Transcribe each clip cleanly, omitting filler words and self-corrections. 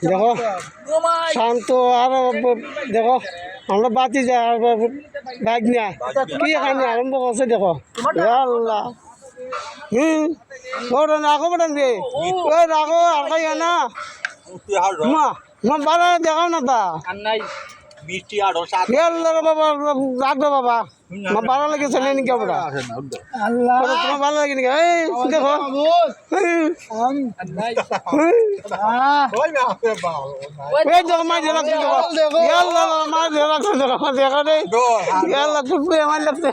দেখো শান্ত আর দেখো আমরা বাতি যায় আর বাইক নিয়ে কি এখানে আরম্ভ করছে দেখো আল্লাহ ওটা রাখো বেটান রে ওই রাখো আর খাই না মা মা বাড়া দেখাও না তা বাবা রাখবে বাবা মা ভালো লেগেছে নাকি আমরা তোমার ভালো লাগে নাকি এই দেখো এই দেখো মাছ রাখছে দেখো ইয়াল্লা মাছ রাখছে দেখো দেখা রে ইয়াল্লা কুটবে আমার লাগছে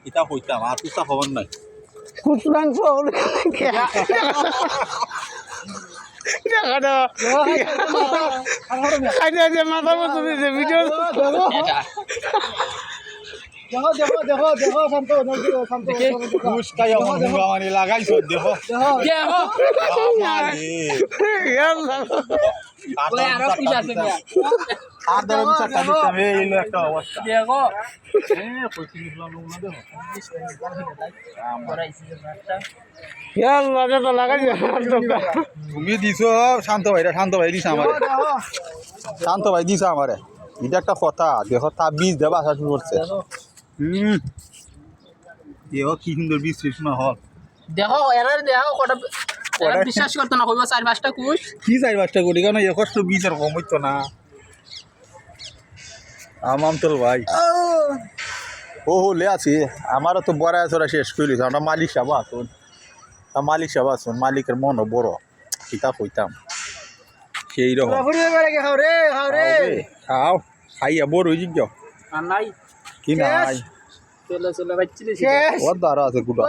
এটা হইতাম আর তুই খবর নাই কুটলান দেখা মাথা মতো দিয়েছে ভিডিও লাগাইছো দেখো একটা অবস্থা তুমি দিছো শান্ত ভাই দিছ আমারে শান্ত ভাই দিছ আমারে এটা একটা কথা দেখো তা বীজ দেবা আসা শুরু করছে দেখো কি সুন্দর বীজ সৃষ্টি হল দেখো এরা দেখো কটা বিশ্বাস করতো না কইবা 4-5টা কুশ কি 4-5টা কোটি কেন একষ্ট বীজ আর কম হইতো না আমাম তোর ভাই ও লে আছি আমারও তো বড় আছে শেষ করিস আমরা মালিক সাহেব আসুন মালিকের মনও বড় কিতাব হইতাম সেই রকম খাও খাইয়া বড় হয়ে যাও নাই কি নাই চলে চলে বাচ্চি ওর দ্বারা আছে গুটা